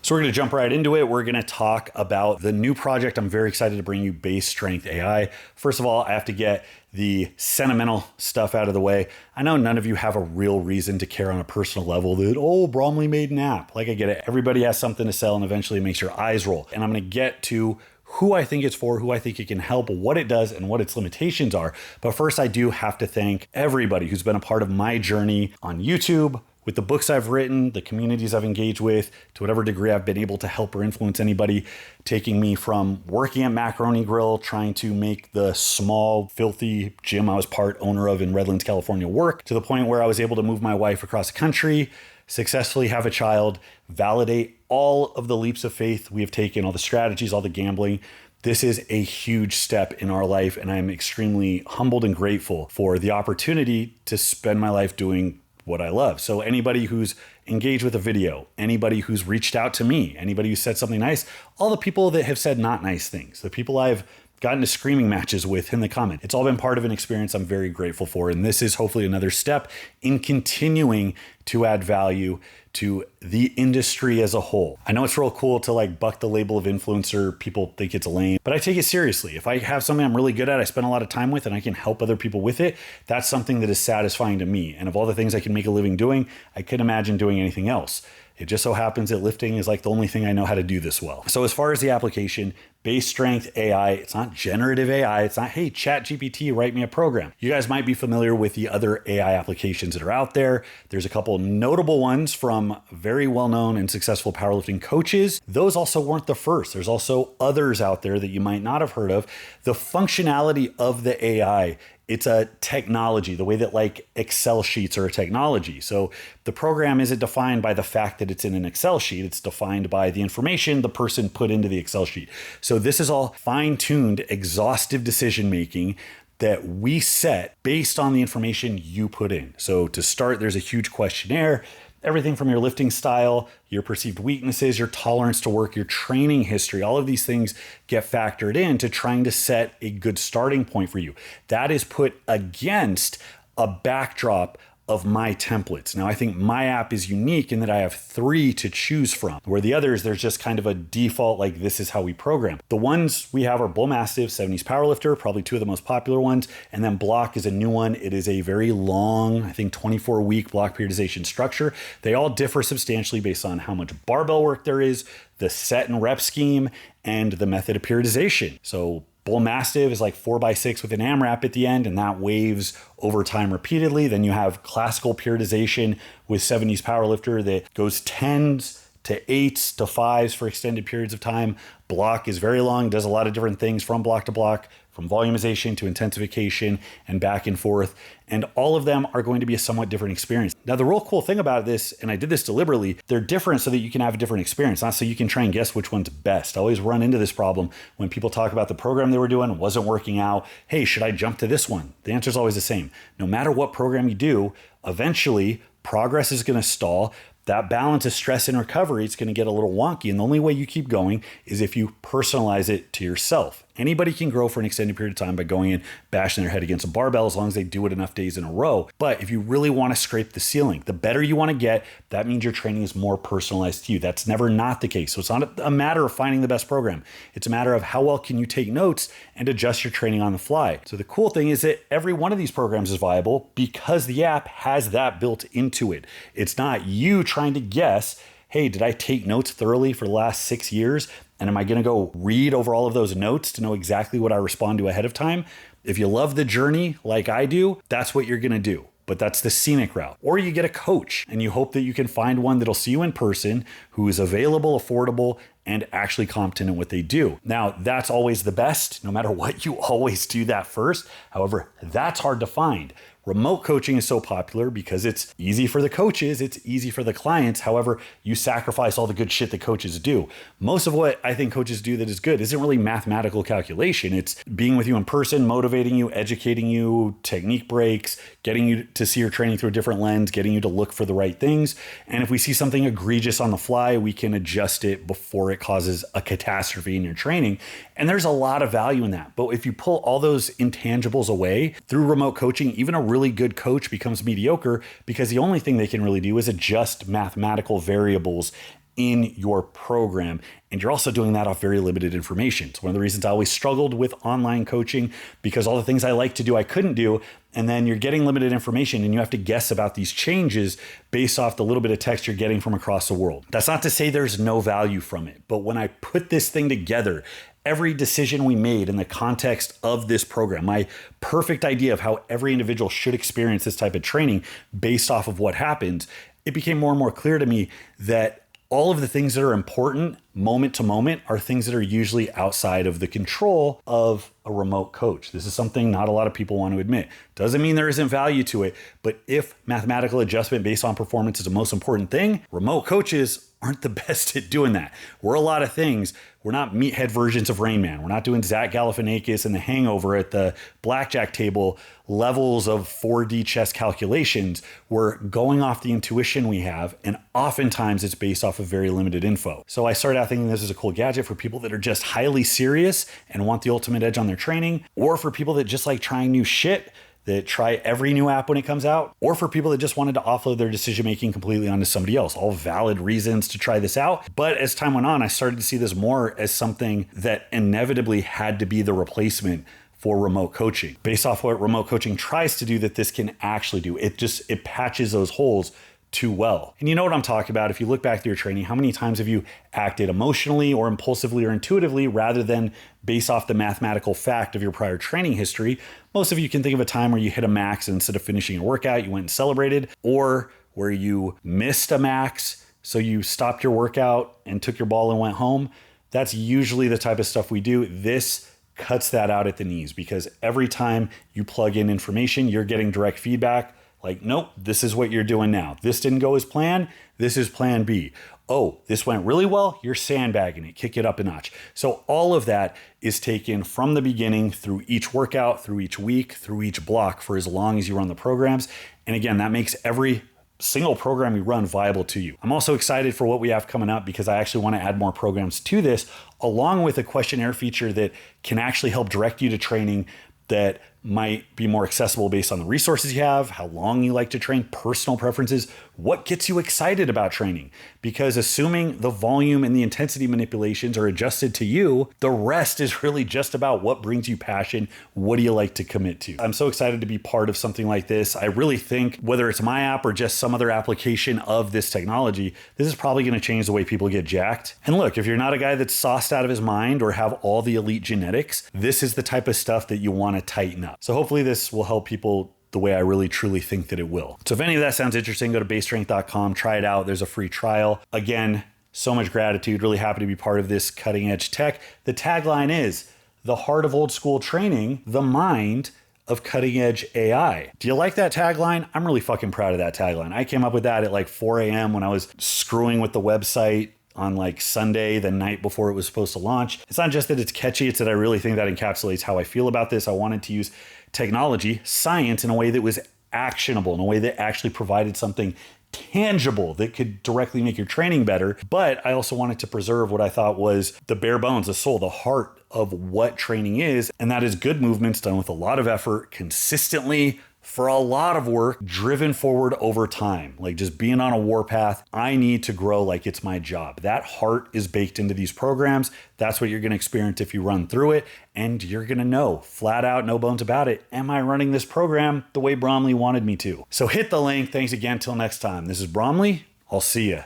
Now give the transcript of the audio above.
So we're going to jump right into it. We're going to talk about the new project. I'm very excited to bring you BaseStrengthA.I. First of all, I have to get the sentimental stuff out of the way. I know none of you have a real reason to care on a personal level that, oh, Bromley made an app. Like, I get it. Everybody has something to sell, and eventually it makes your eyes roll. And I'm going to get to who I think it's for, who I think it can help, what it does, and what its limitations are. But first, I do have to thank everybody who's been a part of my journey on YouTube, with the books I've written, the communities I've engaged with, to whatever degree I've been able to help or influence anybody, taking me from working at Macaroni Grill, trying to make the small, filthy gym I was part owner of in Redlands, California work, to the point where I was able to move my wife across the country, successfully have a child, validate all of the leaps of faith we have taken, all the strategies, all the gambling. This is a huge step in our life, and I'm extremely humbled and grateful for the opportunity to spend my life doing what I love. So anybody who's engaged with a video, anybody who's reached out to me, anybody who said something nice, all the people that have said not nice things, the people I've gotten to screaming matches with in the comment, it's all been part of an experience I'm very grateful for. And this is hopefully another step in continuing to add value to the industry as a whole. I know it's real cool to like buck the label of influencer. People think it's lame, but I take it seriously. If I have something I'm really good at, I spend a lot of time with, and I can help other people with it, that's something that is satisfying to me. And of all the things I can make a living doing, I couldn't imagine doing anything else. It just so happens that lifting is like the only thing I know how to do this well. So as far as the application, BaseStrengthA.I, it's not generative AI. It's not, hey, ChatGPT, write me a program. You guys might be familiar with the other AI applications that are out there. There's a couple notable ones from very well-known and successful powerlifting coaches. Those also weren't the first. There's also others out there that you might not have heard of. The functionality of the AI, it's a technology, the way that like Excel sheets are a technology. So the program isn't defined by the fact that it's in an Excel sheet. It's defined by the information the person put into the Excel sheet. So this is all fine-tuned, exhaustive decision-making that we set based on the information you put in. So to start, there's a huge questionnaire. Everything from your lifting style, your perceived weaknesses, your tolerance to work, your training history, all of these things get factored into trying to set a good starting point for you. That is put against a backdrop of my templates. Now, I think my app is unique in that I have 3 to choose from, where the others, there's just kind of a default, like this is how we program. The ones we have are Bull Mastiff, 70s Powerlifter, probably 2 of the most popular ones, and then Block is a new one. It is a very long, I think 24-week block periodization structure. They all differ substantially based on how much barbell work there is, the set and rep scheme, and the method of periodization. So Bull Mastiff is like 4x6 with an AMRAP at the end, and that waves over time repeatedly. Then you have classical periodization with 70s Powerlifter that goes 10s to 8s to 5s for extended periods of time. Block is very long, does a lot of different things from block to block, from volumization to intensification and back and forth. And all of them are going to be a somewhat different experience. Now, the real cool thing about this, and I did this deliberately, they're different so that you can have a different experience, not so you can try and guess which one's best. I always run into this problem when people talk about the program they were doing, wasn't working out. Hey, should I jump to this one? The answer is always the same. No matter what program you do, eventually progress is going to stall. That balance of stress and recovery is going to get a little wonky. And the only way you keep going is if you personalize it to yourself. Anybody can grow for an extended period of time by going in, bashing their head against a barbell as long as they do it enough days in a row. But if you really want to scrape the ceiling, the better you want to get, that means your training is more personalized to you. That's never not the case. So it's not a matter of finding the best program. It's a matter of how well can you take notes and adjust your training on the fly. So the cool thing is that every one of these programs is viable because the app has that built into it. It's not you trying to guess, hey, did I take notes thoroughly for the last 6 years? And am I going to go read over all of those notes to know exactly what I respond to ahead of time? If you love the journey like I do, that's what you're going to do. But that's the scenic route. Or you get a coach and you hope that you can find one that'll see you in person, who is available, affordable, and actually competent in what they do. Now, that's always the best. No matter what, you always do that first. However, that's hard to find. Remote coaching is so popular because it's easy for the coaches, it's easy for the clients. However, you sacrifice all the good shit that coaches do. Most of what I think coaches do that is good isn't really mathematical calculation. It's being with you in person, motivating you, educating you, technique breaks, getting you to see your training through a different lens, getting you to look for the right things. And if we see something egregious on the fly, we can adjust it before it causes a catastrophe in your training. And there's a lot of value in that. But if you pull all those intangibles away through remote coaching, even a really good coach becomes mediocre because the only thing they can really do is adjust mathematical variables in your program. And you're also doing that off very limited information. It's one of the reasons I always struggled with online coaching, because all the things I like to do, I couldn't do. And then you're getting limited information and you have to guess about these changes based off the little bit of text you're getting from across the world. That's not to say there's no value from it, but when I put this thing together, every decision we made in the context of this program, my perfect idea of how every individual should experience this type of training based off of what happened, it became more and more clear to me that all of the things that are important moment to moment are things that are usually outside of the control of a remote coach. This is something not a lot of people want to admit. Doesn't mean there isn't value to it, but if mathematical adjustment based on performance is the most important thing, remote coaches aren't the best at doing that. We're a lot of things. We're not meathead versions of Rain Man. We're not doing Zach Galifianakis and The Hangover at the blackjack table levels of 4D chess calculations. We're going off the intuition we have, and oftentimes it's based off of very limited info. So I started out thinking this is a cool gadget for people that are just highly serious and want the ultimate edge on their training, or for people that just like trying new shit, that try every new app when it comes out, or for people that just wanted to offload their decision-making completely onto somebody else. All valid reasons to try this out. But as time went on, I started to see this more as something that inevitably had to be the replacement for remote coaching. Based off what remote coaching tries to do that this can actually do. It patches those holes too well. And you know what I'm talking about. If you look back through your training, how many times have you acted emotionally or impulsively or intuitively rather than based off the mathematical fact of your prior training history? Most of you can think of a time where you hit a max and instead of finishing a workout, you went and celebrated, or where you missed a max, so you stopped your workout and took your ball and went home. That's usually the type of stuff we do. This cuts that out at the knees, because every time you plug in information, you're getting direct feedback. Like, nope, this is what you're doing now. This didn't go as planned. This is plan B. Oh, this went really well. You're sandbagging it. Kick it up a notch. So all of that is taken from the beginning through each workout, through each week, through each block for as long as you run the programs. And again, that makes every single program you run viable to you. I'm also excited for what we have coming up, because I actually want to add more programs to this, along with a questionnaire feature that can actually help direct you to training that might be more accessible based on the resources you have, how long you like to train, personal preferences, what gets you excited about training. Because assuming the volume and the intensity manipulations are adjusted to you, the rest is really just about what brings you passion. What do you like to commit to? I'm so excited to be part of something like this. I really think whether it's my app or just some other application of this technology, this is probably going to change the way people get jacked. And look, if you're not a guy that's sauced out of his mind or have all the elite genetics, this is the type of stuff that you want to tighten up. So hopefully this will help people the way I really truly think that it will. So if any of that sounds interesting, go to BaseStrengthA.com, try it out. There's a free trial. Again, so much gratitude. Really happy to be part of this cutting edge tech. The tagline is the heart of old school training, the mind of cutting edge AI. Do you like that tagline? I'm really fucking proud of that tagline. I came up with that at like 4 a.m. when I was screwing with the website on like Sunday, the night before it was supposed to launch. It's not just that it's catchy, it's that I really think that encapsulates how I feel about this. I wanted to use technology, science, in a way that was actionable, in a way that actually provided something tangible that could directly make your training better. But I also wanted to preserve what I thought was the bare bones, the soul, the heart of what training is. And that is good movements done with a lot of effort, consistently, for a lot of work, driven forward over time, like just being on a warpath. I need to grow like it's my job. That heart is baked into these programs. That's what you're going to experience if you run through it. And you're going to know flat out, no bones about it, am I running this program the way Bromley wanted me to? So hit the link. Thanks again. Till next time. This is Bromley. I'll see you.